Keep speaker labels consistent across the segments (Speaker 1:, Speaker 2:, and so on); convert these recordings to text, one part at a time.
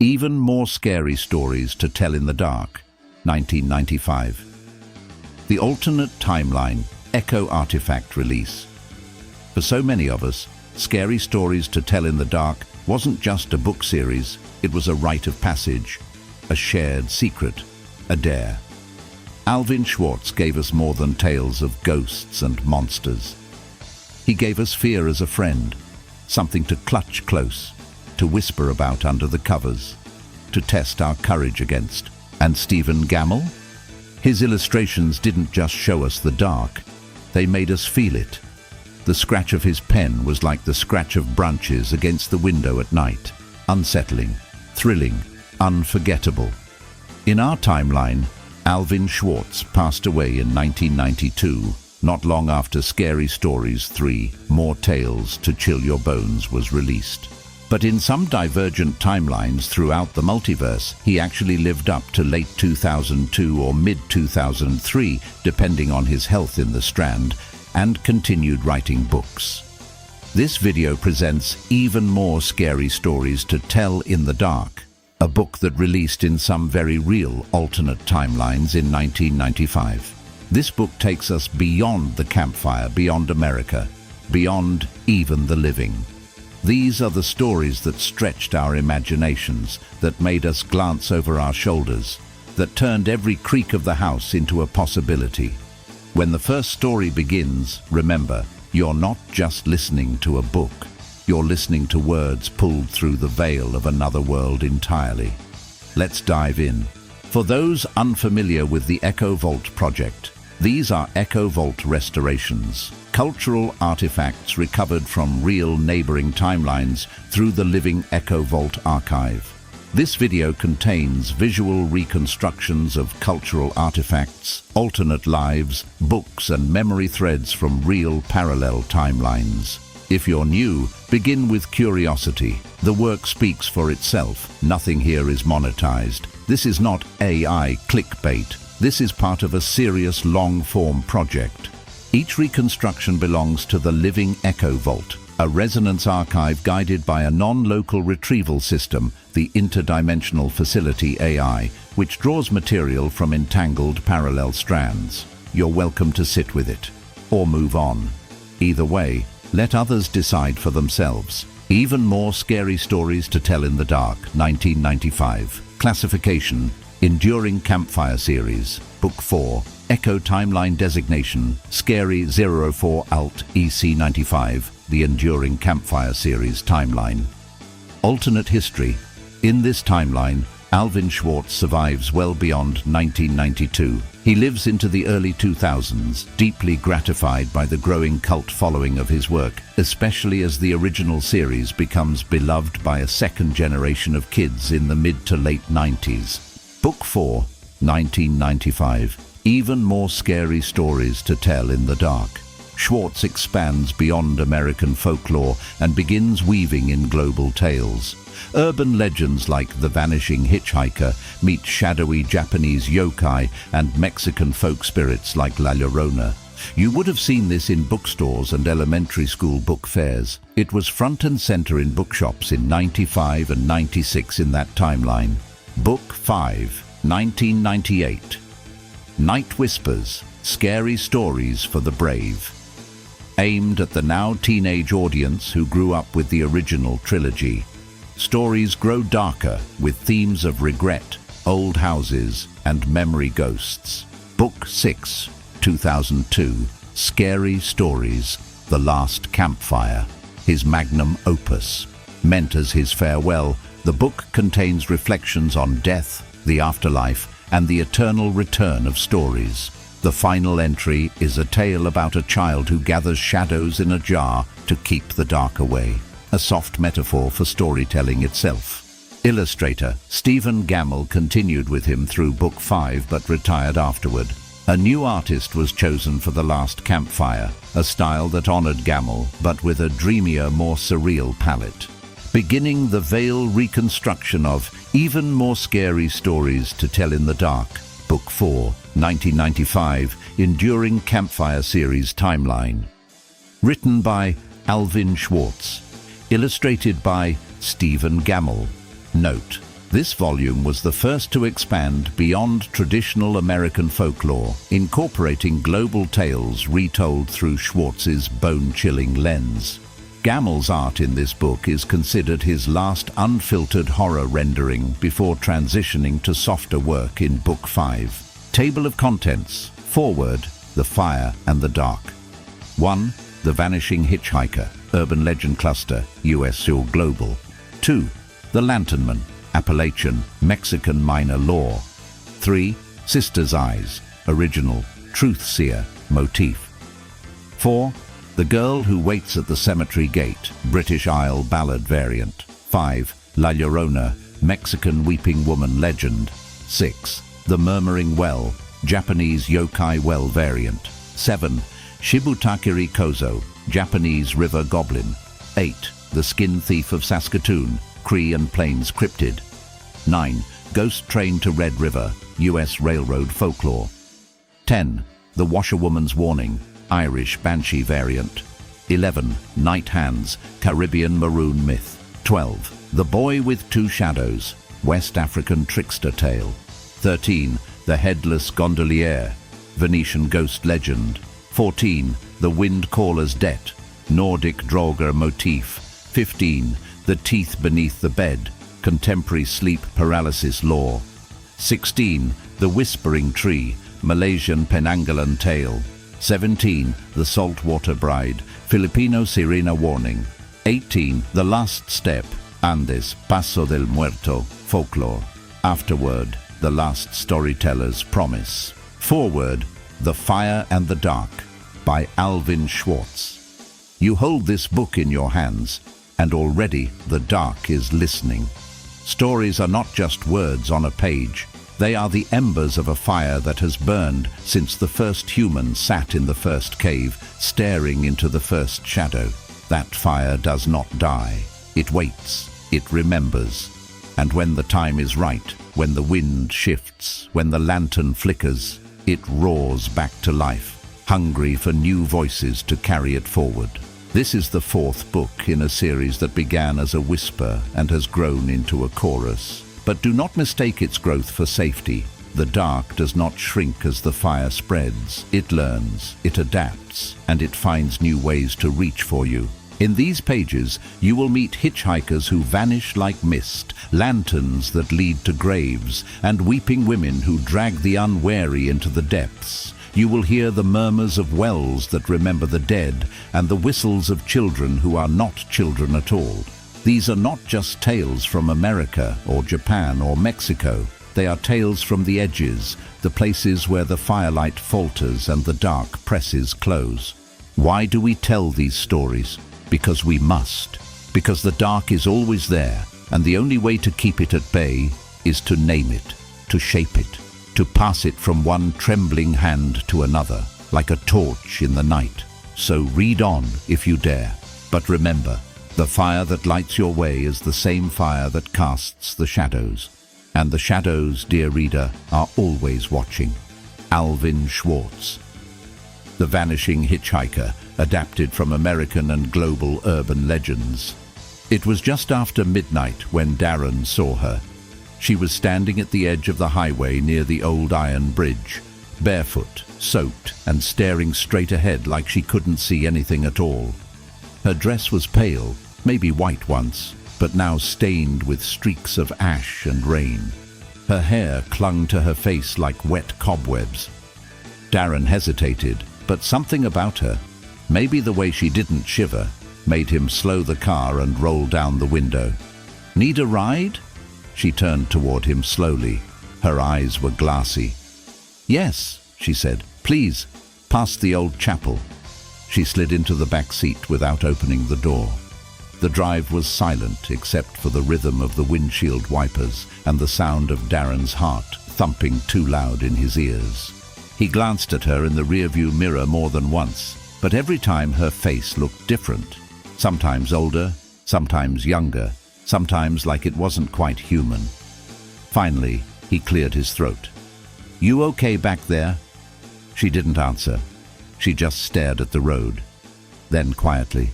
Speaker 1: Even More Scary Stories to Tell in the Dark, 1995. The alternate timeline, Echo Artifact release. For so many of us, Scary Stories to Tell in the Dark wasn't just a book series, it was a rite of passage, a shared secret, a dare. Alvin Schwartz gave us more than tales of ghosts and monsters. He gave us fear as a friend, something to clutch close, to whisper about under the covers, to test our courage against. And Stephen Gammell? His illustrations didn't just show us the dark, they made us feel it. The scratch of his pen was like the scratch of branches against the window at night. Unsettling, thrilling, unforgettable. In our timeline, Alvin Schwartz passed away in 1992, not long after Scary Stories 3, More Tales to Chill Your Bones was released. But in some divergent timelines throughout the multiverse, he actually lived up to late 2002 or mid-2003, depending on his health in the Strand, and continued writing books. This video presents Even More Scary Stories to Tell in the Dark, a book that released in some very real alternate timelines in 1995. This book takes us beyond the campfire, beyond America, beyond even the living. These are the stories that stretched our imaginations, that made us glance over our shoulders, that turned every creak of the house into a possibility. When the first story begins, remember, you're not just listening to a book. You're listening to words pulled through the veil of another world entirely. Let's dive in. For those unfamiliar with the Echo Vault project, these are Echo Vault restorations, cultural artifacts recovered from real neighboring timelines through the living Echo Vault archive. This video contains visual reconstructions of cultural artifacts, alternate lives, books and memory threads from real parallel timelines. If you're new, begin with curiosity. The work speaks for itself. Nothing here is monetized. This is not AI clickbait. This is part of a serious long-form project. Each reconstruction belongs to the Living Echo Vault, a resonance archive guided by a non-local retrieval system, the Interdimensional Facility AI, which draws material from entangled parallel strands. You're welcome to sit with it, or move on. Either way, let others decide for themselves. Even More Scary Stories to Tell in the Dark, 1995. Classification: Enduring Campfire Series, Book 4, Echo Timeline Designation, Scary 04 Alt EC95, the Enduring Campfire Series Timeline. Alternate history: in this timeline, Alvin Schwartz survives well beyond 1992. He lives into the early 2000s, deeply gratified by the growing cult following of his work, especially as the original series becomes beloved by a second generation of kids in the mid to late 90s. Book 4, 1995. Even More Scary Stories to Tell in the Dark. Schwartz expands beyond American folklore and begins weaving in global tales. Urban legends like the vanishing hitchhiker meet shadowy Japanese yokai and Mexican folk spirits like La Llorona. You would have seen this in bookstores and elementary school book fairs. It was front and center in bookshops in 95 and 96 in that timeline. Book 5, 1998. Night Whispers, Scary Stories for the Brave. Aimed at the now teenage audience who grew up with the original trilogy. Stories grow darker with themes of regret, old houses, and memory ghosts. Book 6, 2002, Scary Stories, The Last Campfire, his magnum opus. Meant as his farewell, the book contains reflections on death, the afterlife, and the eternal return of stories. The final entry is a tale about a child who gathers shadows in a jar to keep the dark away. A soft metaphor for storytelling itself. Illustrator Stephen Gammell continued with him through Book 5 but retired afterward. A new artist was chosen for The Last Campfire, a style that honored Gammell but with a dreamier, more surreal palette. Beginning the veil reconstruction of Even More Scary Stories to Tell in the Dark, Book 4, 1995, Enduring Campfire Series Timeline. Written by Alvin Schwartz. Illustrated by Stephen Gammell. Note: This volume was the first to expand beyond traditional American folklore, incorporating global tales retold through Schwartz's bone-chilling lens. Gammell's art in this book is considered his last unfiltered horror rendering before transitioning to softer work in Book 5. Table of Contents. Foreword: The Fire and the Dark. 1. The Vanishing Hitchhiker, Urban Legend Cluster, US or Global. 2. The Lanternman, Appalachian, Mexican Minor Lore. 3. Sister's Eyes, Original, Truth Seer, Motif. 4. The Girl Who Waits at the Cemetery Gate, British Isle Ballad Variant. 5. La Llorona, Mexican Weeping Woman Legend. 6. The Murmuring Well, Japanese Yokai Well Variant. 7. Shibutakiri Kozo, Japanese River Goblin. 8. The Skin Thief of Saskatoon, Cree and Plains Cryptid. 9. Ghost Train to Red River, US Railroad Folklore. 10. The Washerwoman's Warning, Irish Banshee Variant. 11. Night Hands, Caribbean Maroon Myth. 12. The Boy with Two Shadows, West African Trickster Tale. 13. The Headless Gondolier, Venetian Ghost Legend. 14. The Wind Caller's Debt, Nordic Draugr Motif. 15. The Teeth Beneath the Bed, Contemporary Sleep Paralysis Lore. 16. The Whispering Tree, Malaysian Penanggalan Tale. 17. The Saltwater Bride, Filipino Sirena Warning. 18. The Last Step, Andes, Paso del Muerto, Folklore. Afterword, The Last Storyteller's Promise. Foreword: The Fire and the Dark, by Alvin Schwartz. You hold this book in your hands, and already the dark is listening. Stories are not just words on a page. They are the embers of a fire that has burned since the first human sat in the first cave, staring into the first shadow. That fire does not die. It waits. It remembers. And when the time is right, when the wind shifts, when the lantern flickers, it roars back to life, hungry for new voices to carry it forward. This is the fourth book in a series that began as a whisper and has grown into a chorus. But do not mistake its growth for safety. The dark does not shrink as the fire spreads. It learns, it adapts, and it finds new ways to reach for you. In these pages, you will meet hitchhikers who vanish like mist, lanterns that lead to graves, and weeping women who drag the unwary into the depths. You will hear the murmurs of wells that remember the dead, and the whistles of children who are not children at all. These are not just tales from America or Japan or Mexico. They are tales from the edges, the places where the firelight falters and the dark presses close. Why do we tell these stories? Because we must. Because the dark is always there, and the only way to keep it at bay is to name it, to shape it, to pass it from one trembling hand to another, like a torch in the night. So read on if you dare. But remember, the fire that lights your way is the same fire that casts the shadows. And the shadows, dear reader, are always watching. Alvin Schwartz. The Vanishing Hitchhiker, adapted from American and global urban legends. It was just after midnight when Darren saw her. She was standing at the edge of the highway near the old iron bridge, barefoot, soaked, and staring straight ahead like she couldn't see anything at all. Her dress was pale, maybe white once, but now stained with streaks of ash and rain. Her hair clung to her face like wet cobwebs. Darren hesitated, but something about her, maybe the way she didn't shiver, made him slow the car and roll down the window. "Need a ride?" She turned toward him slowly. Her eyes were glassy. "Yes," she said. "Please, past the old chapel." She slid into the back seat without opening the door. The drive was silent except for the rhythm of the windshield wipers and the sound of Darren's heart thumping too loud in his ears. He glanced at her in the rearview mirror more than once, but every time her face looked different. Sometimes older, sometimes younger, sometimes like it wasn't quite human. Finally, he cleared his throat. "You okay back there?" She didn't answer. She just stared at the road. Then quietly,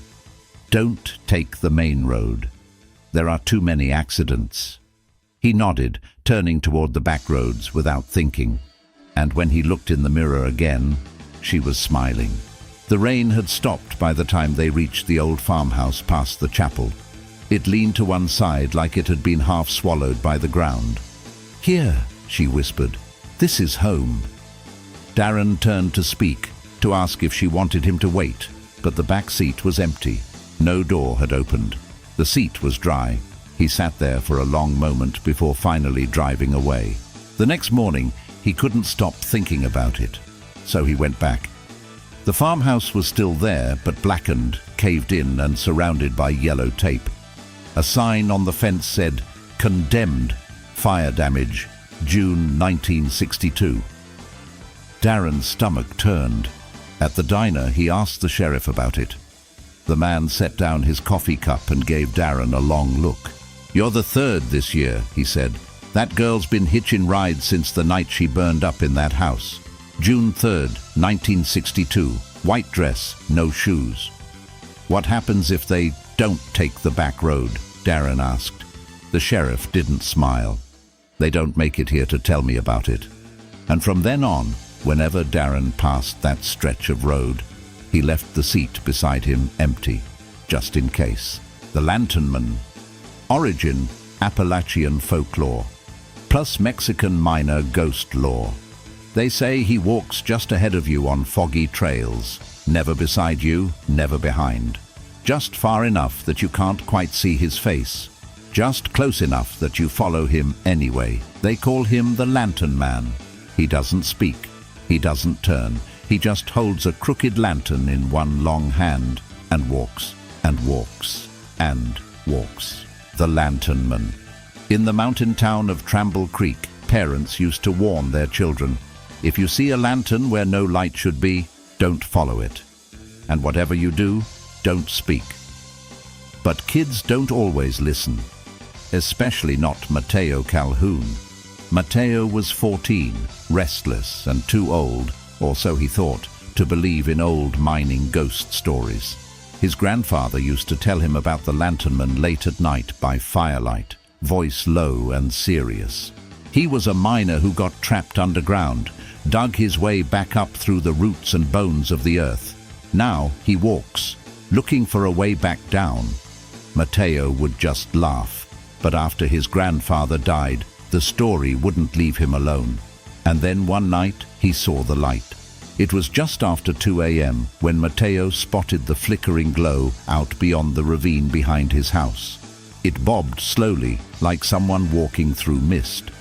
Speaker 1: "Don't take the main road. There are too many accidents." He nodded, turning toward the back roads without thinking. And when he looked in the mirror again, she was smiling. The rain had stopped by the time they reached the old farmhouse past the chapel. It leaned to one side like it had been half swallowed by the ground. "Here," she whispered. "This is home." Darren turned to speak, to ask if she wanted him to wait, but the back seat was empty. No door had opened. The seat was dry. He sat there for a long moment before finally driving away. The next morning, he couldn't stop thinking about it, so he went back. The farmhouse was still there, but blackened, caved in and surrounded by yellow tape. A sign on the fence said, "Condemned, fire damage, June 1962. Darren's stomach turned. At the diner, he asked the sheriff about it. The man set down his coffee cup and gave Darren a long look. "You're the third this year," he said. "That girl's been hitching rides since the night she burned up in that house. June 3rd, 1962. White dress, no shoes." "What happens if they don't take the back road?" Darren asked. The sheriff didn't smile. "They don't make it here to tell me about it." And from then on, whenever Darren passed that stretch of road, he left the seat beside him empty, just in case. The Lantern Man. Origin, Appalachian folklore, plus Mexican minor ghost lore. They say he walks just ahead of you on foggy trails, never beside you, never behind. Just far enough that you can't quite see his face, just close enough that you follow him anyway. They call him the Lantern Man. He doesn't speak, he doesn't turn, he just holds a crooked lantern in one long hand and walks and walks and walks. The Lantern Man. In the mountain town of Tramble Creek, parents used to warn their children, if you see a lantern where no light should be, don't follow it. And whatever you do, don't speak. But kids don't always listen, especially not Mateo Calhoun. Mateo was 14, restless and too old, or so he thought, to believe in old mining ghost stories. His grandfather used to tell him about the Lantern Man late at night by firelight, voice low and serious. He was a miner who got trapped underground, dug his way back up through the roots and bones of the earth. Now he walks, looking for a way back down. Mateo would just laugh, but after his grandfather died, the story wouldn't leave him alone. And then one night, he saw the light. It was just after 2 a.m. when Mateo spotted the flickering glow out beyond the ravine behind his house. It bobbed slowly, like someone walking through mist.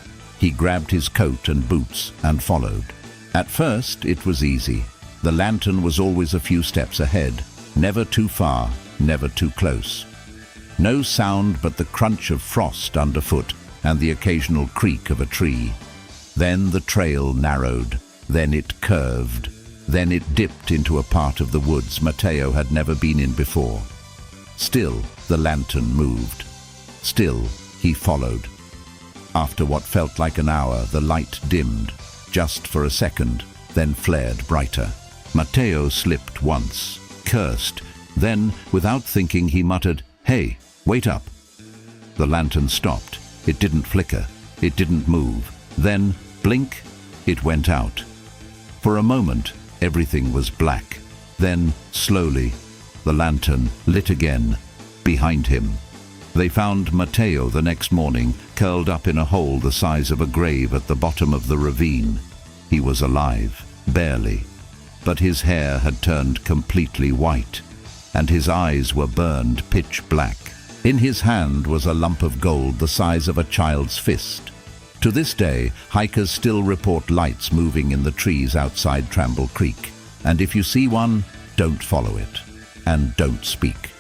Speaker 1: He grabbed his coat and boots and followed. At first, it was easy. The lantern was always a few steps ahead, never too far, never too close. No sound but the crunch of frost underfoot and the occasional creak of a tree. Then the trail narrowed. Then it curved. Then it dipped into a part of the woods Mateo had never been in before. Still, the lantern moved. Still, he followed. After what felt like an hour, the light dimmed, just for a second, then flared brighter. Mateo slipped once, cursed. Then, without thinking, he muttered, "Hey, wait up." The lantern stopped. It didn't flicker. It didn't move. Then, blink, it went out. For a moment, everything was black. Then, slowly, the lantern lit again, behind him. They found Mateo the next morning, curled up in a hole the size of a grave at the bottom of the ravine. He was alive, barely, but his hair had turned completely white, and his eyes were burned pitch black. In his hand was a lump of gold the size of a child's fist. To this day, hikers still report lights moving in the trees outside Tramble Creek. And if you see one, don't follow it. And don't speak.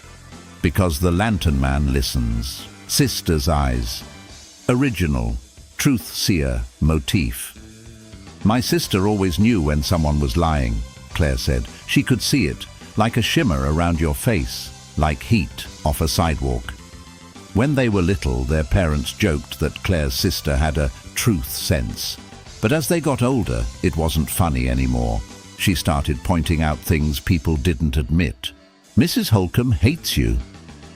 Speaker 1: Because the Lantern Man listens. Sister's Eyes. Original, truth-seer motif. "My sister always knew when someone was lying," Claire said. "She could see it, like a shimmer around your face, like heat off a sidewalk." When they were little, their parents joked that Claire's sister had a truth sense. But as they got older, it wasn't funny anymore. She started pointing out things people didn't admit. "Mrs. Holcomb hates you.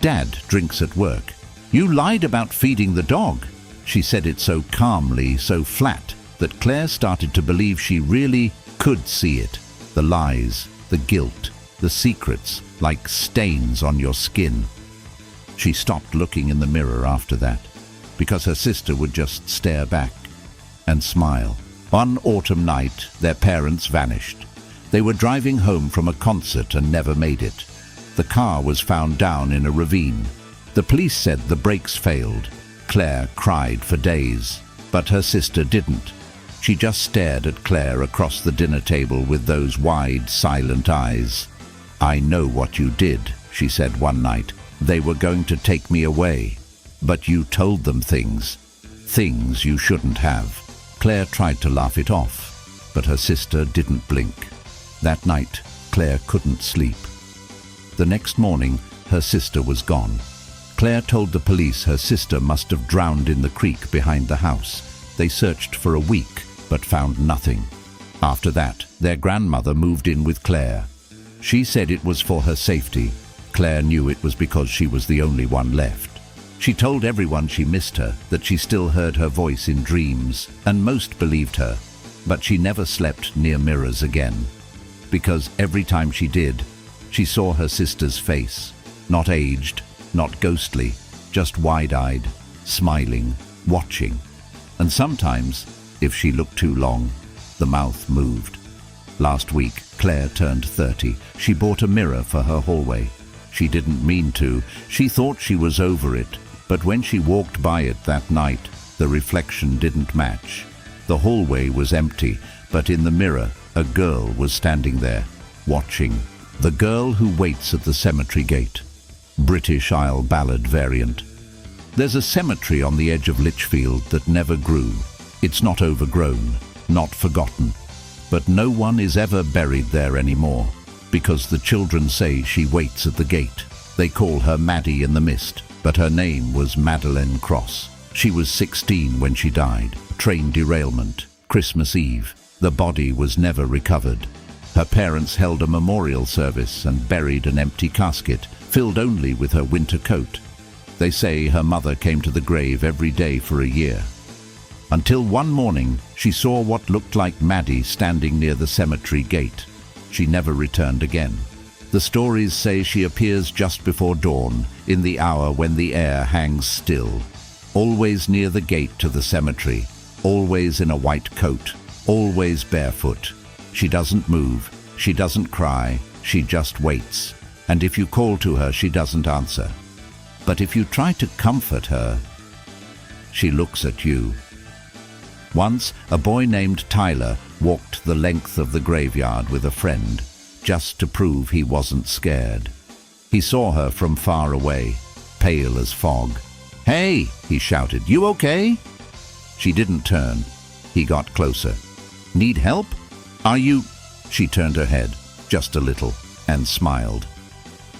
Speaker 1: Dad drinks at work. You lied about feeding the dog. She said it so calmly, so flat, that Claire started to believe she really could see it. The lies, the guilt, the secrets, like stains on your skin. She stopped looking in the mirror after that, because her sister would just stare back and smile. One autumn night, their parents vanished. They were driving home from a concert and never made it. The car was found down in a ravine. The police said the brakes failed. Claire cried for days, but her sister didn't. She just stared at Claire across the dinner table with those wide, silent eyes. "I know what you did," she said one night. "They were going to take me away, but you told them things you shouldn't have." Claire tried to laugh it off, but her sister didn't blink. That night, Claire couldn't sleep. The next morning, her sister was gone. Claire told the police her sister must have drowned in the creek behind the house. They searched for a week, but found nothing. After that, their grandmother moved in with Claire. She said it was for her safety. Claire knew it was because she was the only one left. She told everyone she missed her, that she still heard her voice in dreams, and most believed her. But she never slept near mirrors again, because every time she did, she saw her sister's face, not aged, not ghostly, just wide-eyed, smiling, watching. And sometimes, if she looked too long, the mouth moved. Last week, Claire turned 30. She bought a mirror for her hallway. She didn't mean to. She thought she was over it. But when she walked by it that night, the reflection didn't match. The hallway was empty, but in the mirror, a girl was standing there, watching. The girl who waits at the cemetery gate. British Isle ballad variant. There's a cemetery on the edge of Lichfield that never grew. It's not overgrown, not forgotten. But no one is ever buried there anymore, because the children say she waits at the gate. They call her Maddie in the Mist, but her name was Madeleine Cross. She was 16 when she died. Train derailment, Christmas Eve. The body was never recovered. Her parents held a memorial service and buried an empty casket, filled only with her winter coat. They say her mother came to the grave every day for a year. Until one morning, she saw what looked like Maddie standing near the cemetery gate. She never returned again. The stories say she appears just before dawn, in the hour when the air hangs still. Always near the gate to the cemetery, always in a white coat, always barefoot. She doesn't move, she doesn't cry, she just waits. And if you call to her, she doesn't answer. But if you try to comfort her, she looks at you. Once, a boy named Tyler walked the length of the graveyard with a friend, just to prove he wasn't scared. He saw her from far away, pale as fog. "Hey!" he shouted. "You okay?" She didn't turn. He got closer. "Need help? Are you—" She turned her head, just a little, and smiled.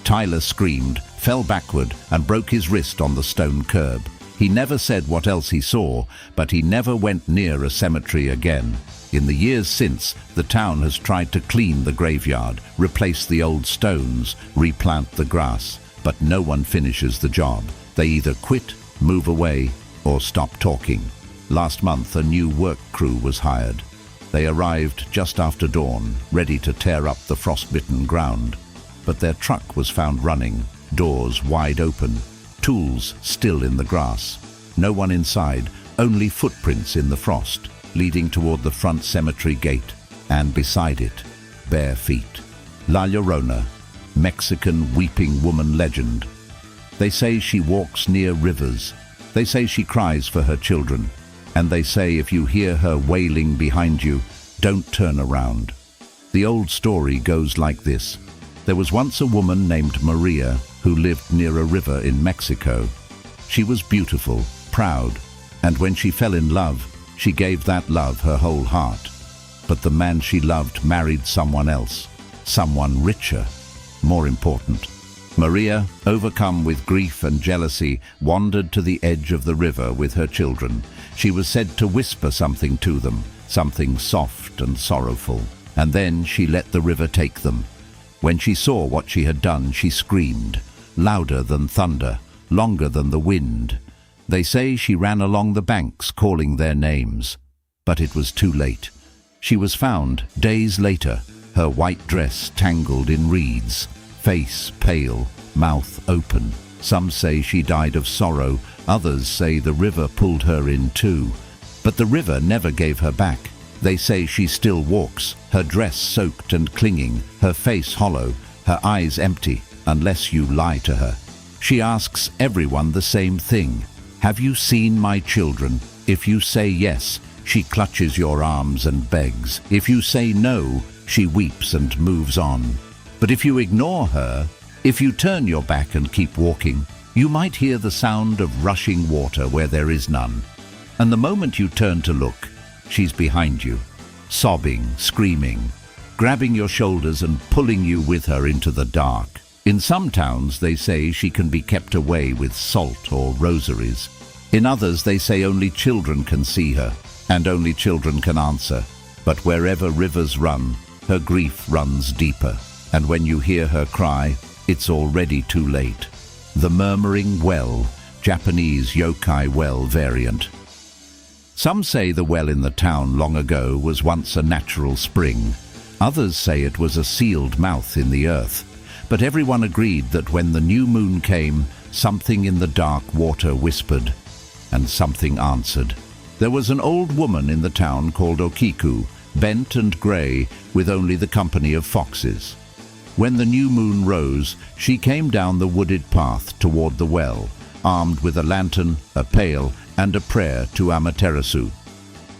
Speaker 1: Tyler screamed, fell backward, and broke his wrist on the stone curb. He never said what else he saw, but he never went near a cemetery again. In the years since, the town has tried to clean the graveyard, replace the old stones, replant the grass, but no one finishes the job. They either quit, move away, or stop talking. Last month, a new work crew was hired. They arrived just after dawn, ready to tear up the frostbitten ground. But their truck was found running, doors wide open, tools still in the grass. No one inside, only footprints in the frost, leading toward the front cemetery gate, and beside it, bare feet. La Llorona, Mexican weeping woman legend. They say she walks near rivers. They say she cries for her children. And they say if you hear her wailing behind you, don't turn around. The old story goes like this. There was once a woman named Maria who lived near a river in Mexico. She was beautiful, proud, and when she fell in love, she gave that love her whole heart. But the man she loved married someone else, someone richer, more important. Maria, overcome with grief and jealousy, wandered to the edge of the river with her children. She was said to whisper something to them, something soft and sorrowful, and then she let the river take them. When she saw what she had done, she screamed, louder than thunder, longer than the wind. They say she ran along the banks calling their names, but it was too late. She was found days later, her white dress tangled in reeds, face pale, mouth open. Some say she died of sorrow, others say the river pulled her in too. But the river never gave her back. They say she still walks, her dress soaked and clinging, her face hollow, her eyes empty, unless you lie to her. She asks everyone the same thing. Have you seen my children? If you say yes, she clutches your arms and begs. If you say no, she weeps and moves on. But if you ignore her, if you turn your back and keep walking, you might hear the sound of rushing water where there is none. And the moment you turn to look, she's behind you, sobbing, screaming, grabbing your shoulders and pulling you with her into the dark. In some towns, they say she can be kept away with salt or rosaries. In others, they say only children can see her, and only children can answer. But wherever rivers run, her grief runs deeper. And when you hear her cry, it's already too late. The Murmuring Well, Japanese yokai well variant. Some say the well in the town long ago was once a natural spring. Others say it was a sealed mouth in the earth. But everyone agreed that when the new moon came, something in the dark water whispered, and something answered. There was an old woman in the town called Okiku, bent and grey, with only the company of foxes. When the new moon rose, she came down the wooded path toward the well, armed with a lantern, a pail, and a prayer to Amaterasu.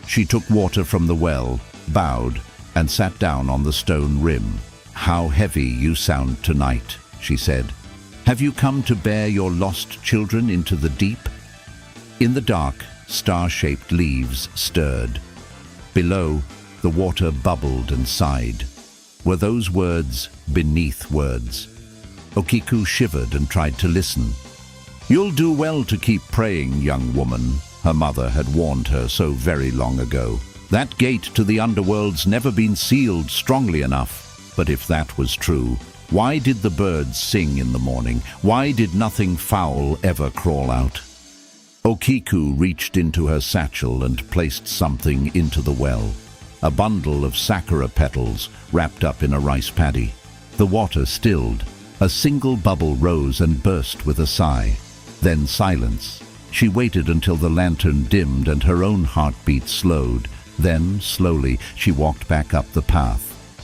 Speaker 1: She took water from the well, bowed, and sat down on the stone rim. "How heavy you sound tonight," she said. "Have you come to bear your lost children into the deep?" In the dark, star-shaped leaves stirred. Below, the water bubbled and sighed. Were those words beneath words? Okiku shivered and tried to listen. "You'll do well to keep praying, young woman," her mother had warned her so very long ago. "That gate to the underworld's never been sealed strongly enough." But if that was true, why did the birds sing in the morning? Why did nothing foul ever crawl out? Okiku reached into her satchel and placed something into the well. A bundle of sakura petals wrapped up in a rice paddy. The water stilled. A single bubble rose and burst with a sigh. Then silence. She waited until the lantern dimmed and her own heartbeat slowed. Then, slowly, she walked back up the path,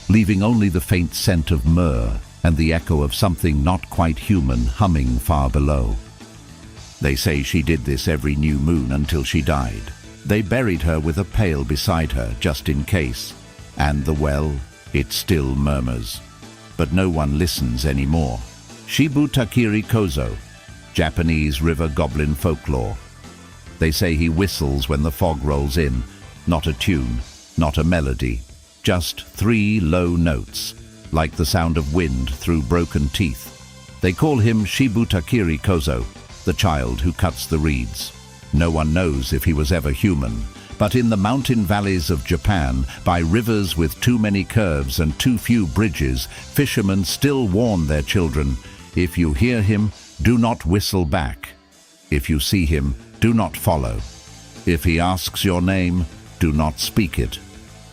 Speaker 1: leaving only the faint scent of myrrh and the echo of something not quite human humming far below. They say she did this every new moon until she died. They buried her with a pail beside her, just in case. And the well, it still murmurs. But no one listens anymore. Shibutakiri Kozo, Japanese river goblin folklore. They say he whistles when the fog rolls in. Not a tune, not a melody. Just 3 low notes, like the sound of wind through broken teeth. They call him Shibutakiri Kozo, the child who cuts the reeds. No one knows if he was ever human, but in the mountain valleys of Japan, by rivers with too many curves and too few bridges, fishermen still warn their children, "If you hear him, do not whistle back. If you see him, do not follow. If he asks your name, do not speak it.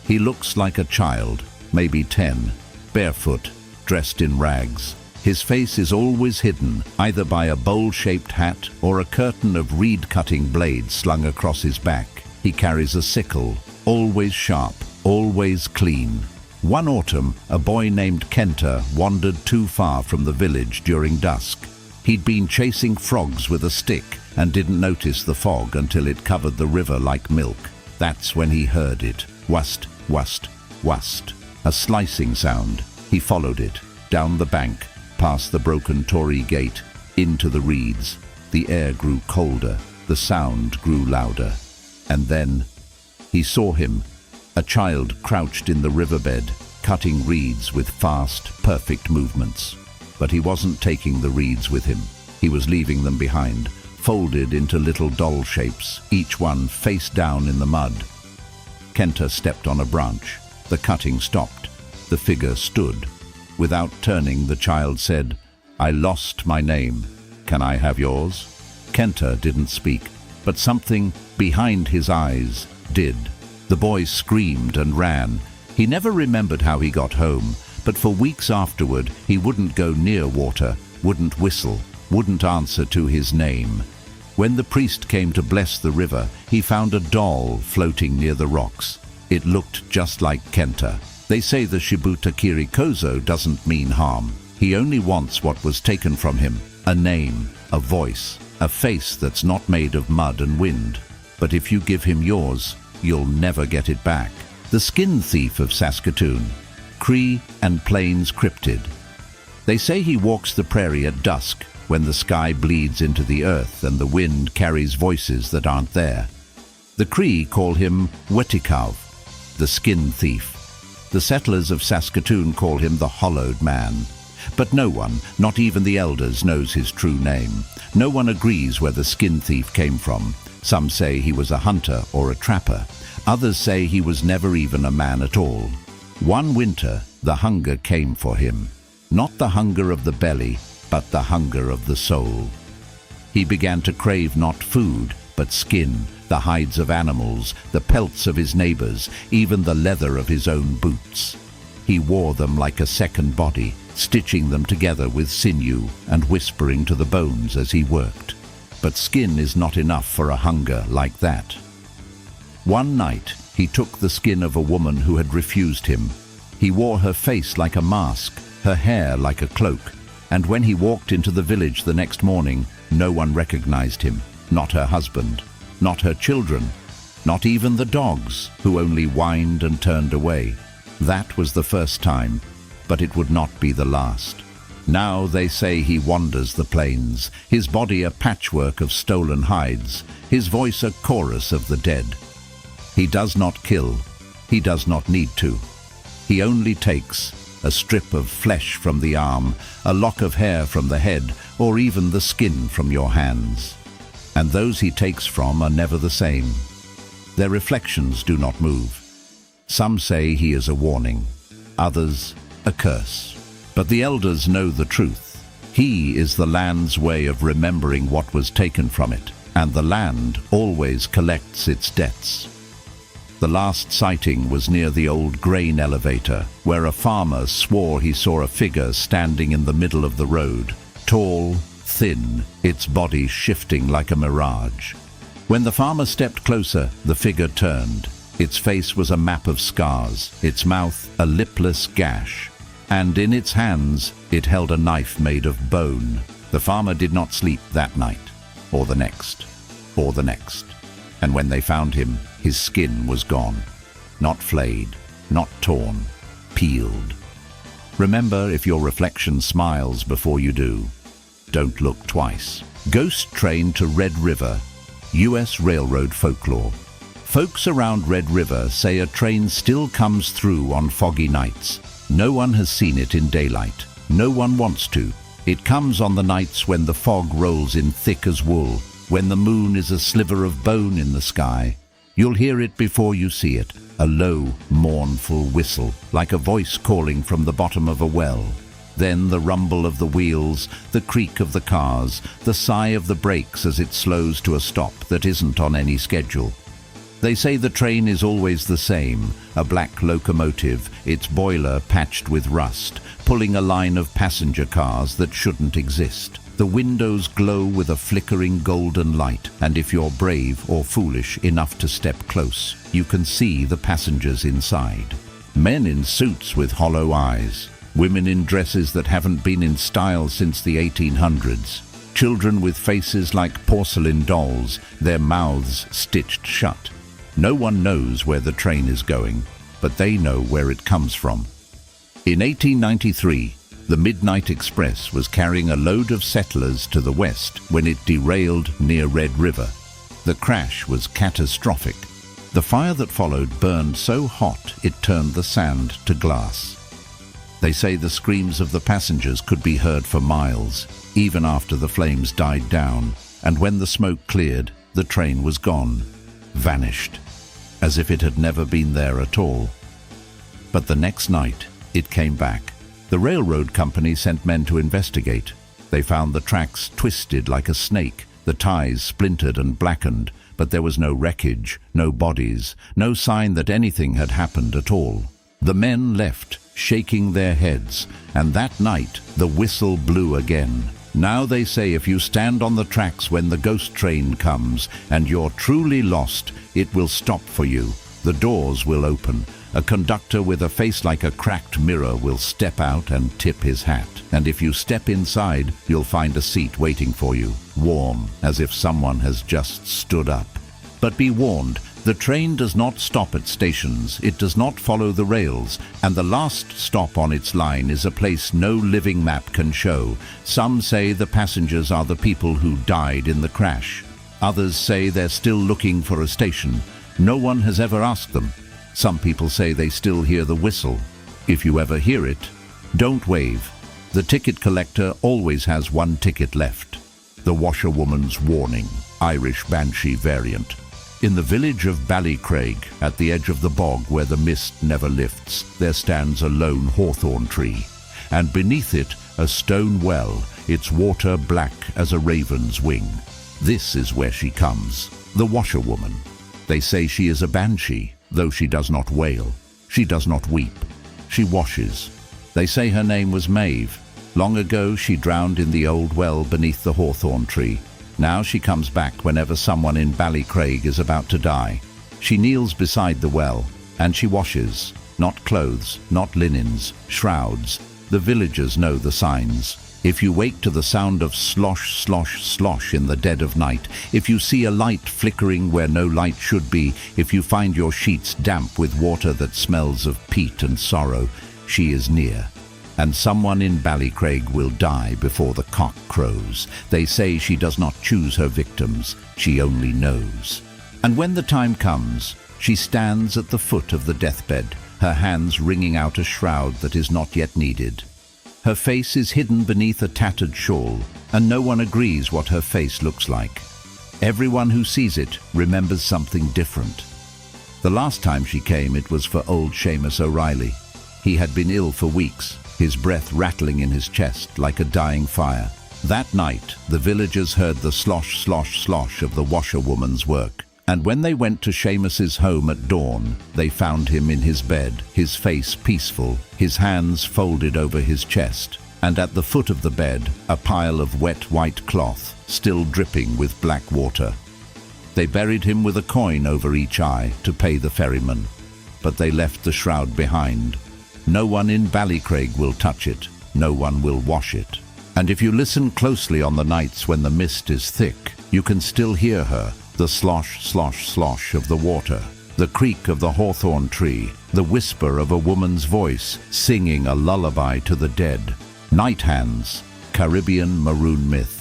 Speaker 1: He looks like a child, maybe 10, barefoot, dressed in rags. His face is always hidden, either by a bowl-shaped hat or a curtain of reed-cutting blades slung across his back. He carries a sickle, always sharp, always clean." One autumn, a boy named Kenta wandered too far from the village during dusk. He'd been chasing frogs with a stick and didn't notice the fog until it covered the river like milk. That's when he heard it. Wust, wust, wust. A slicing sound. He followed it, down the bank, past the broken torii gate, into the reeds. The air grew colder, the sound grew louder. And then he saw him, a child crouched in the riverbed, cutting reeds with fast, perfect movements. But he wasn't taking the reeds with him. He was leaving them behind, folded into little doll shapes, each one face down in the mud. Kenta stepped on a branch. The cutting stopped. The figure stood. Without turning, the child said, "I lost my name. Can I have yours?" Kenta didn't speak. but something behind his eyes did. The boy screamed and ran. He never remembered how he got home, but for weeks afterward he wouldn't go near water, wouldn't whistle, wouldn't answer to his name. When the priest came to bless the river, he found a doll floating near the rocks. It looked just like Kenta. They say the Shibuta Kirikozo doesn't mean harm. He only wants what was taken from him, a name, a voice, a face that's not made of mud and wind. But if you give him yours, you'll never get it back. The skin thief of Saskatoon, Cree and Plains cryptid. They say he walks the prairie at dusk, when the sky bleeds into the earth and the wind carries voices that aren't there. The Cree call him Wetikav, the skin thief. The settlers of Saskatoon call him the Hollowed Man. But no one, not even the elders, knows his true name. No one agrees where the skin thief came from. Some say he was a hunter or a trapper. Others say he was never even a man at all. One winter, the hunger came for him. Not the hunger of the belly, but the hunger of the soul. He began to crave not food, but skin, the hides of animals, the pelts of his neighbors, even the leather of his own boots. He wore them like a second body, stitching them together with sinew and whispering to the bones as he worked. But skin is not enough for a hunger like that. One night, he took the skin of a woman who had refused him. He wore her face like a mask, her hair like a cloak, and when he walked into the village the next morning, no one recognized him, not her husband, not her children, not even the dogs, who only whined and turned away. That was the first time, but it would not be the last. Now they say he wanders the plains, his body a patchwork of stolen hides, his voice a chorus of the dead. He does not kill, he does not need to. He only takes a strip of flesh from the arm, a lock of hair from the head, or even the skin from your hands. And those he takes from are never the same. Their reflections do not move. Some say he is a warning, others a curse. But the elders know the truth. He is the land's way of remembering what was taken from it, and the land always collects its debts. The last sighting was near the old grain elevator, where a farmer swore he saw a figure standing in the middle of the road, tall, thin, its body shifting like a mirage. When the farmer stepped closer, the figure turned. Its face was a map of scars, its mouth a lipless gash, and in its hands it held a knife made of bone. The farmer did not sleep that night, or the next, or the next. And when they found him, his skin was gone. Not flayed, not torn, peeled. Remember, if your reflection smiles before you do, don't look twice. Ghost train to Red River, U.S. Railroad folklore. Folks around Red River say a train still comes through on foggy nights. No one has seen it in daylight. No one wants to. It comes on the nights when the fog rolls in thick as wool, when the moon is a sliver of bone in the sky. You'll hear it before you see it, a low, mournful whistle, like a voice calling from the bottom of a well. Then the rumble of the wheels, the creak of the cars, the sigh of the brakes as it slows to a stop that isn't on any schedule. They say the train is always the same, a black locomotive, its boiler patched with rust, pulling a line of passenger cars that shouldn't exist. The windows glow with a flickering golden light, and if you're brave or foolish enough to step close, you can see the passengers inside. Men in suits with hollow eyes, women in dresses that haven't been in style since the 1800s, children with faces like porcelain dolls, their mouths stitched shut. No one knows where the train is going, but they know where it comes from. In 1893, the Midnight Express was carrying a load of settlers to the west when it derailed near Red River. The crash was catastrophic. The fire that followed burned so hot it turned the sand to glass. They say the screams of the passengers could be heard for miles, even after the flames died down, and when the smoke cleared, the train was gone, vanished, as if it had never been there at all. But the next night, it came back. The railroad company sent men to investigate. They found the tracks twisted like a snake, The ties splintered and blackened, but there was no wreckage, no bodies, no sign that anything had happened at all. The men left, shaking their heads, and that night the whistle blew again. Now they say if you stand on the tracks when the ghost train comes and you're truly lost, it will stop for you. The doors will open. A conductor with a face like a cracked mirror will step out and tip his hat. And if you step inside, you'll find a seat waiting for you, warm, as if someone has just stood up. But be warned, the train does not stop at stations, it does not follow the rails, and the last stop on its line is a place no living map can show. Some say the passengers are the people who died in the crash. Others say they're still looking for a station. No one has ever asked them. Some people say they still hear the whistle. If you ever hear it, don't wave. The ticket collector always has one ticket left. The Washerwoman's Warning, Irish Banshee variant. In the village of Ballycraig, at the edge of the bog where the mist never lifts, there stands a lone hawthorn tree, and beneath it a stone well, its water black as a raven's wing. This is where she comes, the Washerwoman. They say she is a banshee, though she does not wail. She does not weep. She washes. They say her name was Maeve. Long ago she drowned in the old well beneath the hawthorn tree. Now she comes back whenever someone in Ballycraig is about to die. She kneels beside the well, and she washes. Not clothes, not linens, shrouds. The villagers know the signs. If you wake to the sound of slosh, slosh, slosh in the dead of night, if you see a light flickering where no light should be, if you find your sheets damp with water that smells of peat and sorrow, she is near. And someone in Ballycraig will die before the cock crows. They say she does not choose her victims, she only knows. And when the time comes, she stands at the foot of the deathbed, her hands wringing out a shroud that is not yet needed. Her face is hidden beneath a tattered shawl, and no one agrees what her face looks like. Everyone who sees it remembers something different. The last time she came, it was for old Seamus O'Reilly. He had been ill for weeks, his breath rattling in his chest like a dying fire. That night, the villagers heard the slosh, slosh, slosh of the washerwoman's work. And when they went to Seamus's home at dawn, they found him in his bed, his face peaceful, his hands folded over his chest, and at the foot of the bed, a pile of wet white cloth, still dripping with black water. They buried him with a coin over each eye to pay the ferryman, but they left the shroud behind. No one in Ballycraig will touch it, no one will wash it. And if you listen closely on the nights when the mist is thick, you can still hear her, the slosh, slosh, slosh of the water, the creak of the hawthorn tree, the whisper of a woman's voice singing a lullaby to the dead. Night Hands, Caribbean maroon myth.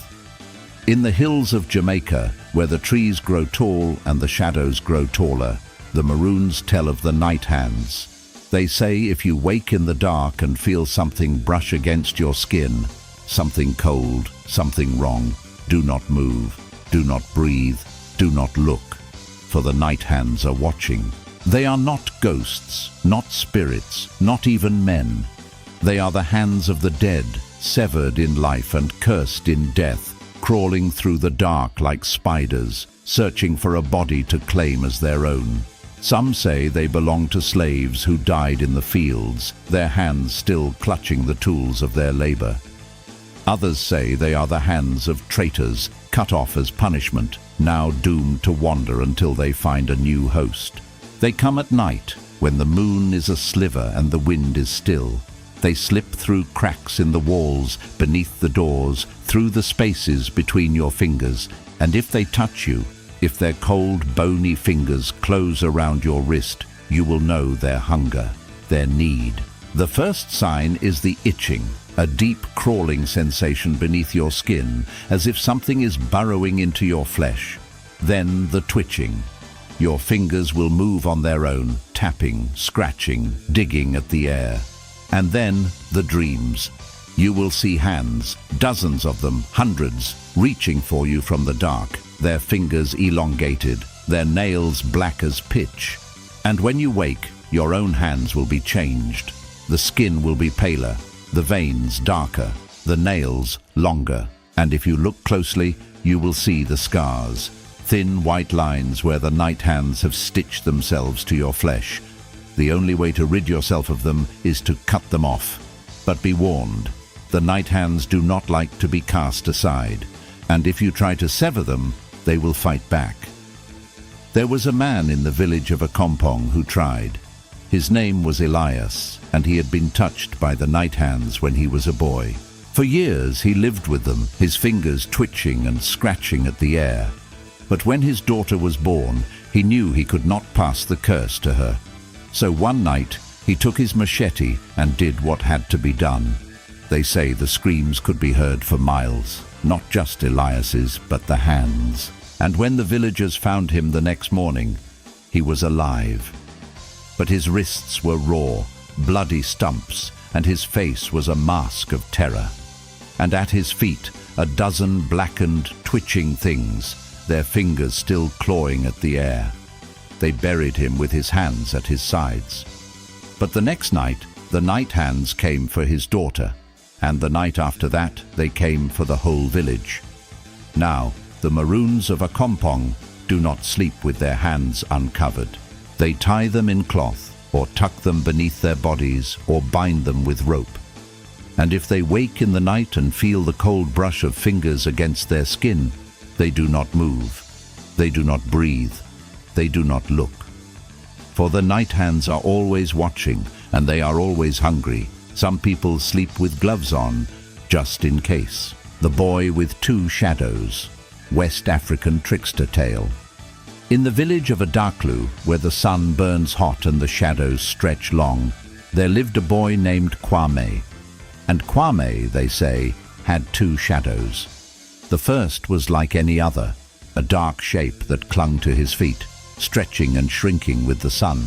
Speaker 1: In the hills of Jamaica, where the trees grow tall and the shadows grow taller, the maroons tell of the night hands. They say if you wake in the dark and feel something brush against your skin, something cold, something wrong, do not move, do not breathe, do not look, for the night hands are watching. They are not ghosts, not spirits, not even men. They are the hands of the dead, severed in life and cursed in death, crawling through the dark like spiders, searching for a body to claim as their own. Some say they belong to slaves who died in the fields, their hands still clutching the tools of their labor. Others say they are the hands of traitors, cut off as punishment, now doomed to wander until they find a new host. They come at night, when the moon is a sliver and the wind is still. They slip through cracks in the walls, beneath the doors, through the spaces between your fingers, and if they touch you, if their cold, bony fingers close around your wrist, you will know their hunger, their need. The first sign is the itching, a deep crawling sensation beneath your skin, as if something is burrowing into your flesh. Then the twitching. Your fingers will move on their own, tapping, scratching, digging at the air. And then the dreams. You will see hands, dozens of them, hundreds, reaching for you from the dark, their fingers elongated, their nails black as pitch. And when you wake, your own hands will be changed. The skin will be paler, the veins darker, the nails longer. And if you look closely, you will see the scars, thin white lines where the night hands have stitched themselves to your flesh. The only way to rid yourself of them is to cut them off. But be warned, the night hands do not like to be cast aside, and if you try to sever them, they will fight back. There was a man in the village of Akompong who tried. His name was Elias, and he had been touched by the night hands when he was a boy. For years he lived with them, his fingers twitching and scratching at the air. But when his daughter was born, he knew he could not pass the curse to her. So one night, he took his machete and did what had to be done. They say the screams could be heard for miles, not just Elias's, but the hands. And when the villagers found him the next morning, he was alive. But his wrists were raw, bloody stumps, and his face was a mask of terror. And at his feet, a dozen blackened, twitching things, their fingers still clawing at the air. They buried him with his hands at his sides. But the next night, the night hands came for his daughter, and the night after that, they came for the whole village. Now, the Maroons of Akompong do not sleep with their hands uncovered. They tie them in cloth, or tuck them beneath their bodies, or bind them with rope. And if they wake in the night and feel the cold brush of fingers against their skin, they do not move, they do not breathe, they do not look. For the night hands are always watching, and they are always hungry. Some people sleep with gloves on, just in case. The Boy with Two Shadows, West African trickster tale. In the village of Adaklu, where the sun burns hot and the shadows stretch long, there lived a boy named Kwame. And Kwame, they say, had two shadows. The first was like any other, a dark shape that clung to his feet, stretching and shrinking with the sun.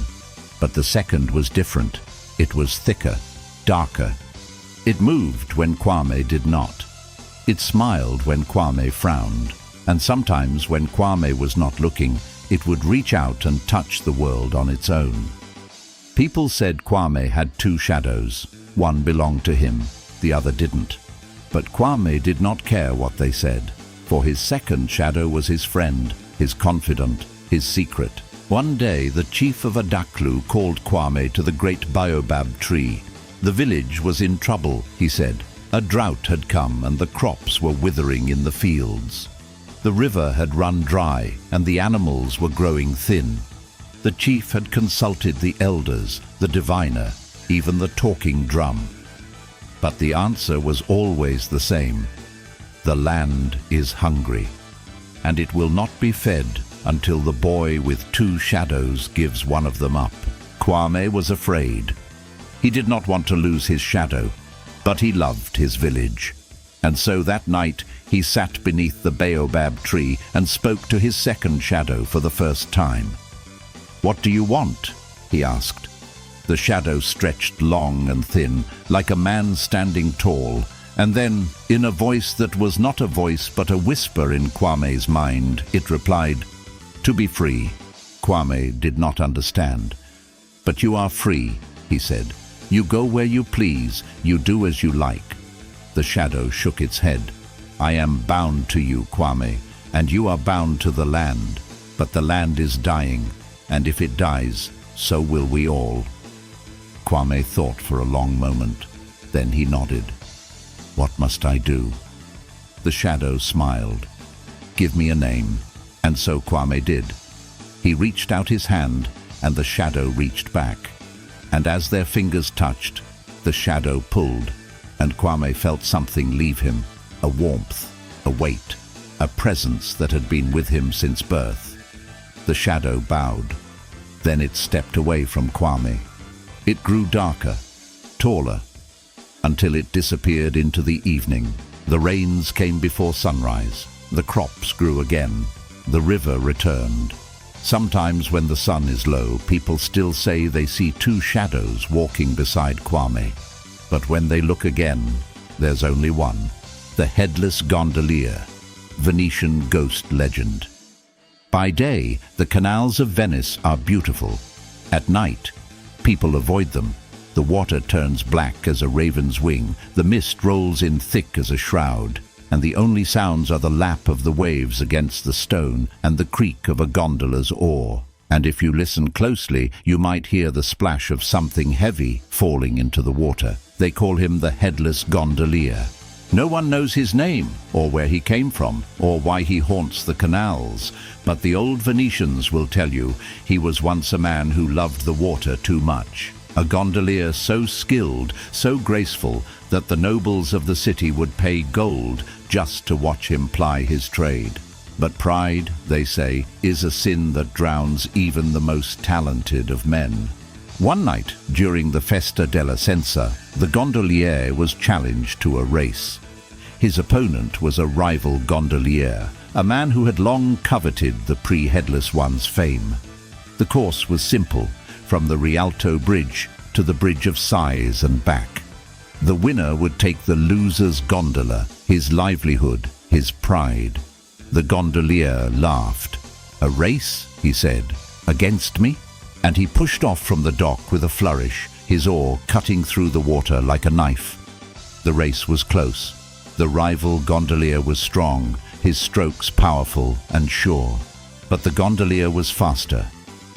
Speaker 1: But the second was different. It was thicker, darker. It moved when Kwame did not. It smiled when Kwame frowned. And sometimes when Kwame was not looking, it would reach out and touch the world on its own. People said Kwame had two shadows. One belonged to him, the other didn't. But Kwame did not care what they said, for his second shadow was his friend, his confidant, his secret. One day the chief of Adaklu called Kwame to the great baobab tree. The village was in trouble, he said. A drought had come and the crops were withering in the fields. The river had run dry and the animals were growing thin. The chief had consulted the elders, the diviner, even the talking drum. But the answer was always the same. The land is hungry, and it will not be fed until the boy with two shadows gives one of them up. Kwame was afraid. He did not want to lose his shadow, but he loved his village. And so that night he sat beneath the baobab tree and spoke to his second shadow for the first time. "What do you want?" he asked. The shadow stretched long and thin, like a man standing tall, and then, in a voice that was not a voice but a whisper in Kwame's mind, it replied, "To be free." Kwame did not understand. "But you are free," he said. "You go where you please, you do as you like." The shadow shook its head. "I am bound to you, Kwame, and you are bound to the land. But the land is dying, and if it dies, so will we all." Kwame thought for a long moment. Then he nodded. "What must I do?" The shadow smiled. "Give me a name." And so Kwame did. He reached out his hand, and the shadow reached back. And as their fingers touched, the shadow pulled, and Kwame felt something leave him, a warmth, a weight, a presence that had been with him since birth. The shadow bowed. Then it stepped away from Kwame. It grew darker, taller, until it disappeared into the evening. The rains came before sunrise. The crops grew again. The river returned. Sometimes when the sun is low, people still say they see two shadows walking beside Kwame. But when they look again, there's only one. The headless gondolier, Venetian ghost legend. By day, the canals of Venice are beautiful. At night, people avoid them. The water turns black as a raven's wing. The mist rolls in thick as a shroud. and the only sounds are the lap of the waves against the stone and the creak of a gondola's oar. And if you listen closely, you might hear the splash of something heavy falling into the water. They call him the Headless Gondolier. No one knows his name, or where he came from, or why he haunts the canals, but the old Venetians will tell you he was once a man who loved the water too much. A gondolier so skilled, so graceful, that the nobles of the city would pay gold just to watch him ply his trade. But pride, they say, is a sin that drowns even the most talented of men. One night, during the Festa della Senza, the gondolier was challenged to a race. His opponent was a rival gondolier, a man who had long coveted the pre-headless one's fame. The course was simple, from the Rialto Bridge to the Bridge of Sighs and back. The winner would take the loser's gondola, his livelihood, his pride. The gondolier laughed. "A race," he said, "against me?" And he pushed off from the dock with a flourish, his oar cutting through the water like a knife. The race was close. The rival gondolier was strong, his strokes powerful and sure. But the gondolier was faster.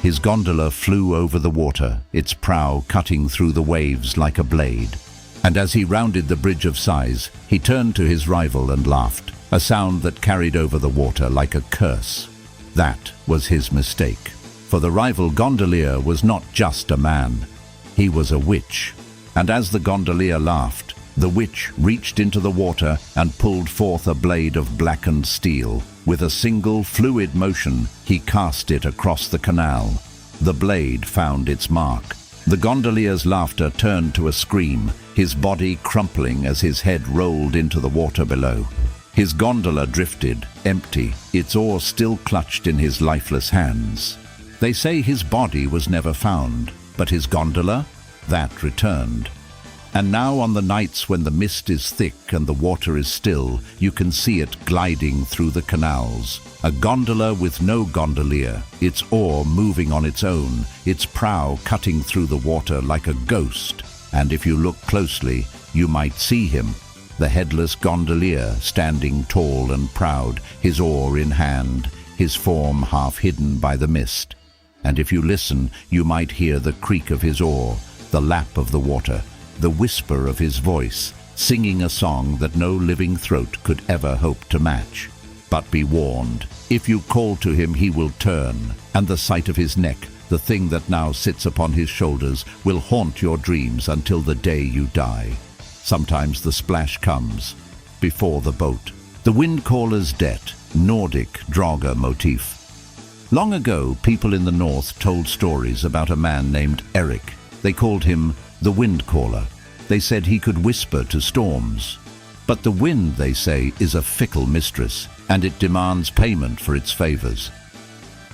Speaker 1: His gondola flew over the water, its prow cutting through the waves like a blade. And as he rounded the Bridge of Sighs, he turned to his rival and laughed, a sound that carried over the water like a curse. That was his mistake. For the rival gondolier was not just a man. He was a witch. And as the gondolier laughed, the witch reached into the water and pulled forth a blade of blackened steel. With a single fluid motion, he cast it across the canal. The blade found its mark. The gondolier's laughter turned to a scream, his body crumpling as his head rolled into the water below. His gondola drifted, empty, its oar still clutched in his lifeless hands. They say his body was never found, but his gondola, that returned. And now on the nights when the mist is thick and the water is still, you can see it gliding through the canals. A gondola with no gondolier, its oar moving on its own, its prow cutting through the water like a ghost. And if you look closely, you might see him, the headless gondolier, standing tall and proud, his oar in hand, his form half hidden by the mist. And if you listen, you might hear the creak of his oar, the lap of the water, the whisper of his voice, singing a song that no living throat could ever hope to match. But be warned, if you call to him he will turn, and the sight of his neck, the thing that now sits upon his shoulders, will haunt your dreams until the day you die. Sometimes the splash comes, before the boat. The wind-caller's debt, Nordic Draga motif. Long ago, people in the north told stories about a man named Eric. They called him the wind caller. They said he could whisper to storms. But the wind, they say, is a fickle mistress, and it demands payment for its favors.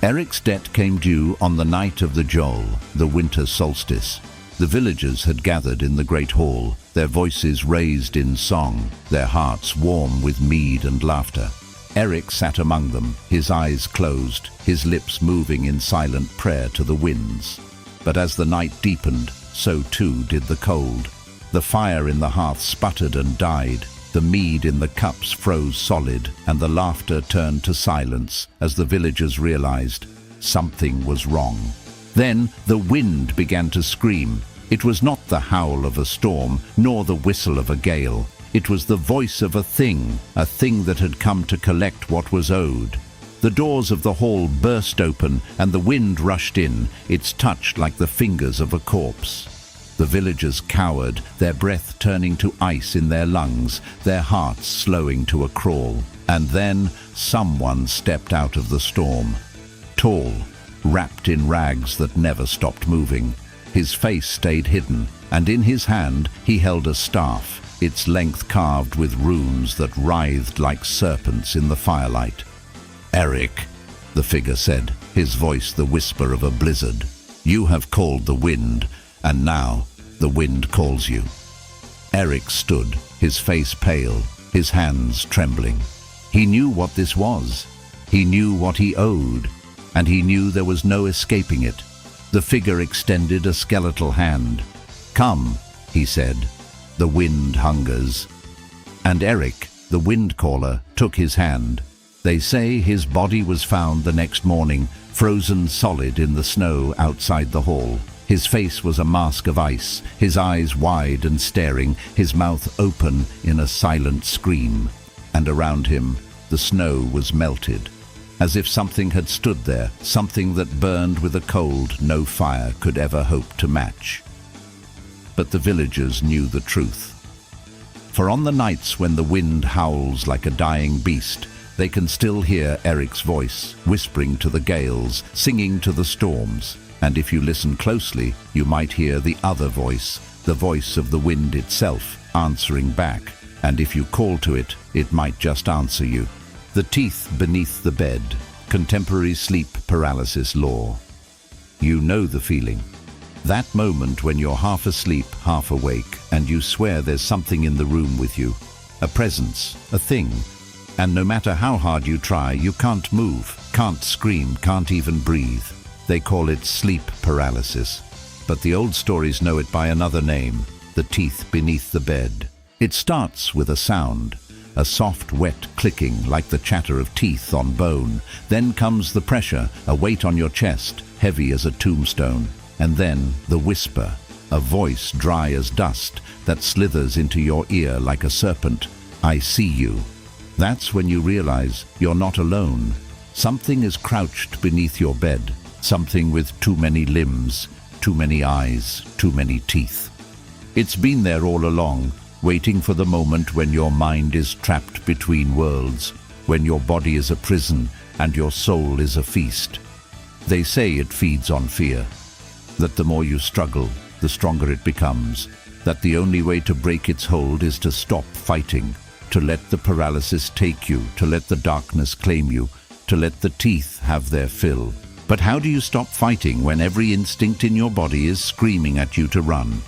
Speaker 1: Eric's debt came due on the night of the Jol, the winter solstice. The villagers had gathered in the great hall, their voices raised in song, their hearts warm with mead and laughter. Eric sat among them, his eyes closed, his lips moving in silent prayer to the winds. But as the night deepened, so too did the cold. The fire in the hearth sputtered and died, the mead in the cups froze solid, and the laughter turned to silence as the villagers realized something was wrong. Then the wind began to scream. It was not the howl of a storm, nor the whistle of a gale. It was the voice of a thing that had come to collect what was owed. The doors of the hall burst open, and the wind rushed in, its touch like the fingers of a corpse. The villagers cowered, their breath turning to ice in their lungs, their hearts slowing to a crawl. And then someone stepped out of the storm. Tall, wrapped in rags that never stopped moving. His face stayed hidden, and in his hand he held a staff, its length carved with runes that writhed like serpents in the firelight. "Eric," the figure said, his voice the whisper of a blizzard, "you have called the wind, and now the wind calls you." Eric stood, his face pale, his hands trembling. He knew what this was. He knew what he owed, and he knew there was no escaping it. The figure extended a skeletal hand. "Come," he said, "the wind hungers." And Eric, the wind caller, took his hand. They say his body was found the next morning, frozen solid in the snow outside the hall. His face was a mask of ice, his eyes wide and staring, his mouth open in a silent scream. And around him, the snow was melted, as if something had stood there, something that burned with a cold no fire could ever hope to match. But the villagers knew the truth. For on the nights when the wind howls like a dying beast, they can still hear Eric's voice, whispering to the gales, singing to the storms. And if you listen closely, you might hear the other voice, the voice of the wind itself, answering back. And if you call to it, it might just answer you. The teeth beneath the bed, contemporary sleep paralysis lore. You know the feeling. That moment when you're half asleep, half awake, and you swear there's something in the room with you. A presence, a thing. And no matter how hard you try, you can't move, can't scream, can't even breathe. They call it sleep paralysis. But the old stories know it by another name, the teeth beneath the bed. It starts with a sound, a soft, wet clicking like the chatter of teeth on bone. Then comes the pressure, a weight on your chest, heavy as a tombstone. And then the whisper, a voice dry as dust that slithers into your ear like a serpent. I see you. That's when you realize you're not alone. Something is crouched beneath your bed. Something with too many limbs, too many eyes, too many teeth. It's been there all along, waiting for the moment when your mind is trapped between worlds, when your body is a prison and your soul is a feast. They say it feeds on fear, that the more you struggle, the stronger it becomes, that the only way to break its hold is to stop fighting, to let the paralysis take you, to let the darkness claim you, to let the teeth have their fill. But how do you stop fighting when every instinct in your body is screaming at you to run?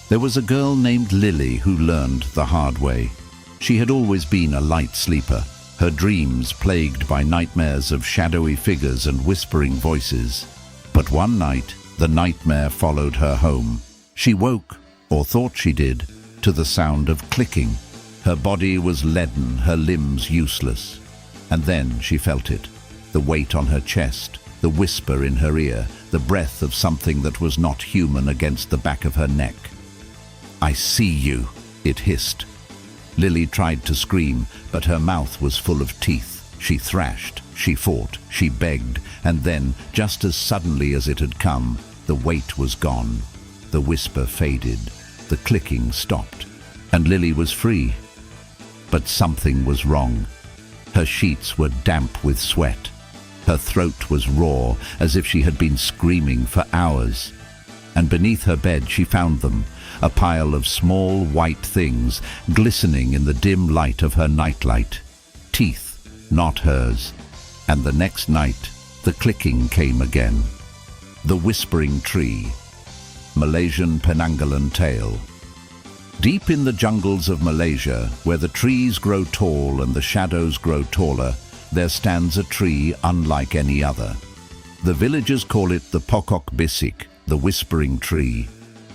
Speaker 1: There was a girl named Lily who learned the hard way. She had always been a light sleeper, her dreams plagued by nightmares of shadowy figures and whispering voices. But one night, the nightmare followed her home. She woke, or thought she did, to the sound of clicking. Her body was leaden, her limbs useless. And then she felt it, the weight on her chest, the whisper in her ear, the breath of something that was not human against the back of her neck. I see you, it hissed. Lily tried to scream, but her mouth was full of teeth. She thrashed, she fought, she begged, and then, just as suddenly as it had come, the weight was gone. The whisper faded, the clicking stopped, and Lily was free. But something was wrong. Her sheets were damp with sweat. Her throat was raw, as if she had been screaming for hours. And beneath her bed she found them, a pile of small white things glistening in the dim light of her nightlight. Teeth, not hers. And the next night, the clicking came again. The Whispering Tree, Malaysian Penanggalan Tale. Deep in the jungles of Malaysia, where the trees grow tall and the shadows grow taller, there stands a tree unlike any other. The villagers call it the Pokok Bisik, the Whispering Tree.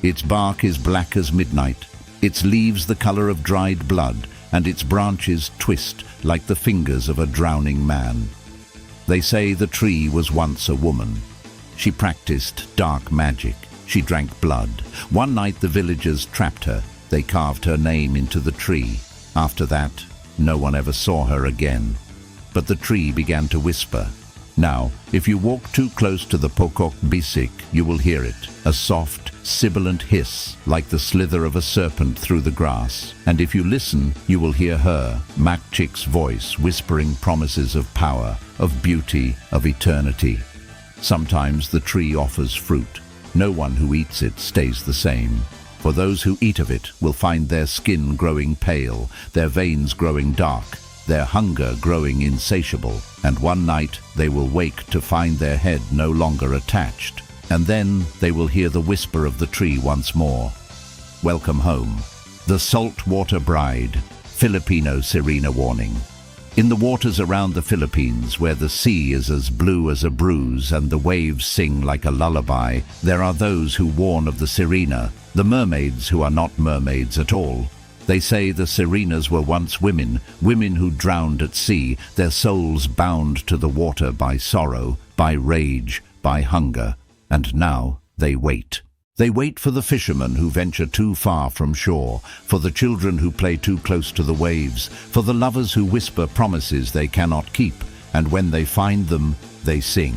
Speaker 1: Its bark is black as midnight, its leaves the color of dried blood, and its branches twist like the fingers of a drowning man. They say the tree was once a woman. She practiced dark magic. She drank blood. One night the villagers trapped her. They carved her name into the tree. After that, no one ever saw her again. But the tree began to whisper. Now, if you walk too close to the Pokok Bisik, you will hear it, a soft, sibilant hiss, like the slither of a serpent through the grass. And if you listen, you will hear her, Makcik's voice, whispering promises of power, of beauty, of eternity. Sometimes the tree offers fruit. No one who eats it stays the same. For those who eat of it will find their skin growing pale, their veins growing dark, their hunger growing insatiable, and one night they will wake to find their head no longer attached. And then they will hear the whisper of the tree once more. Welcome home. The Saltwater Bride, Filipino Sirena Warning. In the waters around the Philippines, where the sea is as blue as a bruise and the waves sing like a lullaby, there are those who warn of the sirena, the mermaids who are not mermaids at all. They say the sirenas were once women, women who drowned at sea, their souls bound to the water by sorrow, by rage, by hunger, and now they wait. They wait for the fishermen who venture too far from shore, for the children who play too close to the waves, for the lovers who whisper promises they cannot keep, and when they find them, they sing.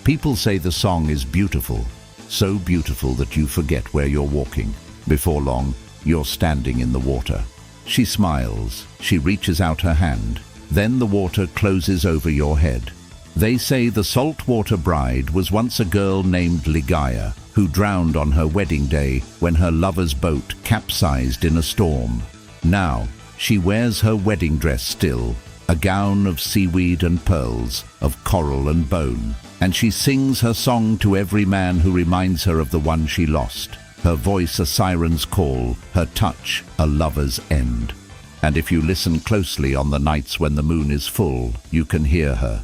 Speaker 1: People say the song is beautiful, so beautiful that you forget where you're walking. Before long, you're standing in the water. She smiles. She reaches out her hand. Then the water closes over your head. They say the saltwater bride was once a girl named Ligaya, who drowned on her wedding day when her lover's boat capsized in a storm. Now, she wears her wedding dress still, a gown of seaweed and pearls, of coral and bone, and she sings her song to every man who reminds her of the one she lost. Her voice a siren's call, her touch a lover's end. And if you listen closely on the nights when the moon is full, you can hear her.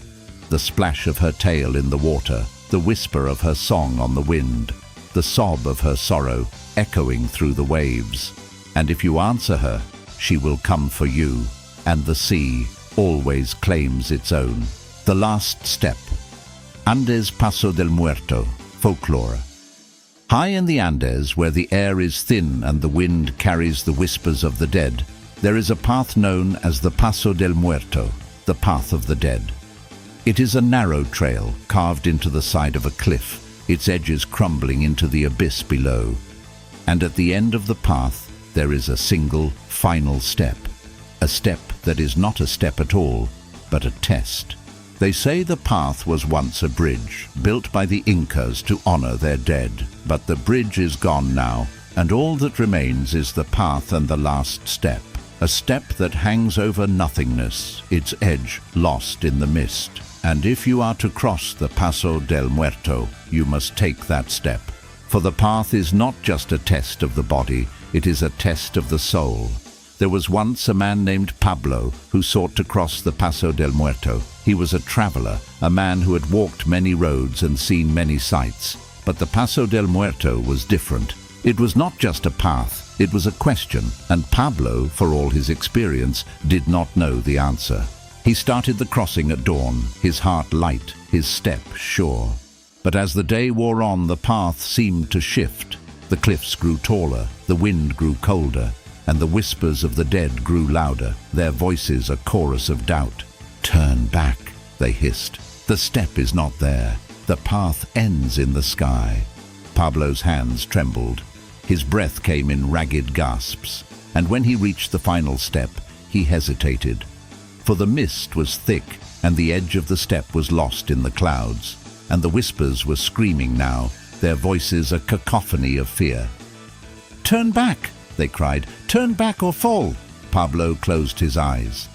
Speaker 1: The splash of her tail in the water, the whisper of her song on the wind, the sob of her sorrow echoing through the waves. And if you answer her, she will come for you, and the sea always claims its own. The last step. Andes Paso del Muerto, Folklore. High in the Andes, where the air is thin and the wind carries the whispers of the dead, there is a path known as the Paso del Muerto, the Path of the Dead. It is a narrow trail carved into the side of a cliff, its edges crumbling into the abyss below. And at the end of the path, there is a single, final step. A step that is not a step at all, but a test. They say the path was once a bridge, built by the Incas to honor their dead. But the bridge is gone now, and all that remains is the path and the last step. A step that hangs over nothingness, its edge lost in the mist. And if you are to cross the Paso del Muerto, you must take that step. For the path is not just a test of the body, it is a test of the soul. There was once a man named Pablo who sought to cross the Paso del Muerto. He was a traveler, a man who had walked many roads and seen many sights. But the Paso del Muerto was different. It was not just a path, it was a question, and Pablo, for all his experience, did not know the answer. He started the crossing at dawn, his heart light, his step sure. But as the day wore on, the path seemed to shift. The cliffs grew taller, the wind grew colder, and the whispers of the dead grew louder, their voices a chorus of doubt. "Turn back," they hissed. "The step is not there. The path ends in the sky." Pablo's hands trembled. His breath came in ragged gasps, and when he reached the final step, he hesitated. For the mist was thick, and the edge of the step was lost in the clouds, and the whispers were screaming now, their voices a cacophony of fear. "Turn back," they cried. "Turn back or fall." Pablo closed his eyes.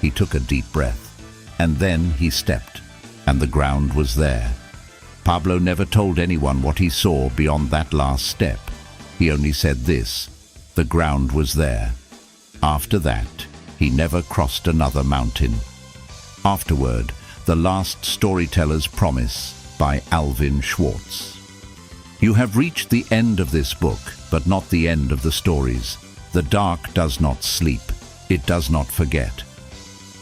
Speaker 1: He took a deep breath, and then he stepped, and the ground was there. Pablo never told anyone what he saw beyond that last step. He only said this: the ground was there. After that, he never crossed another mountain. Afterward, The Last Storyteller's Promise by Alvin Schwartz. You have reached the end of this book, but not the end of the stories. The dark does not sleep. It does not forget.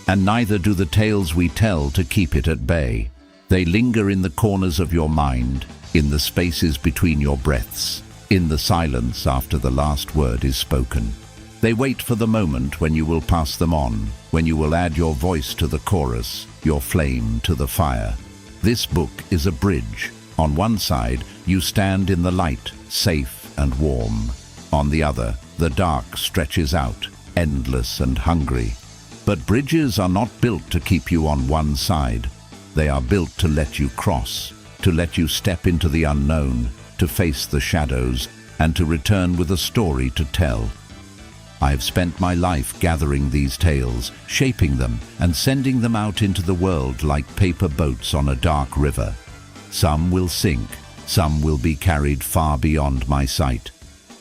Speaker 1: And neither do the tales we tell to keep it at bay. They linger in the corners of your mind, in the spaces between your breaths, in the silence after the last word is spoken. They wait for the moment when you will pass them on, when you will add your voice to the chorus, your flame to the fire. This book is a bridge. On one side, you stand in the light, safe and warm. On the other, the dark stretches out, endless and hungry. But bridges are not built to keep you on one side. They are built to let you cross, to let you step into the unknown, to face the shadows, and to return with a story to tell. I have spent my life gathering these tales, shaping them, and sending them out into the world like paper boats on a dark river. Some will sink, some will be carried far beyond my sight,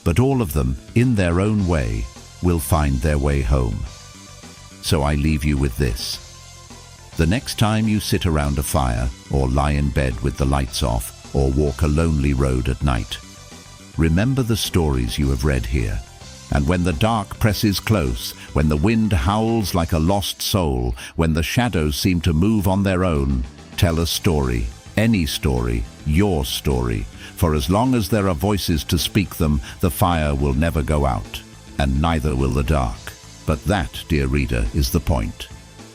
Speaker 1: but all of them, in their own way, will find their way home. So I leave you with this. The next time you sit around a fire, or lie in bed with the lights off, or walk a lonely road at night, remember the stories you have read here. And when the dark presses close, when the wind howls like a lost soul, when the shadows seem to move on their own, tell a story, any story, your story. For as long as there are voices to speak them, the fire will never go out, and neither will the dark. But that, dear reader, is the point.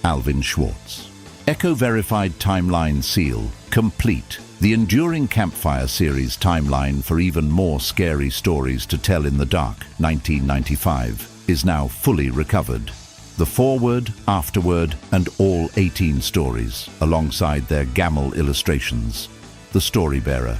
Speaker 1: Alvin Schwartz. Echo-verified timeline seal, complete. The enduring Campfire series timeline for even more scary stories to tell in the dark, 1995, is now fully recovered. The foreword, afterword, and all 18 stories, alongside their Gammell illustrations. The Storybearer,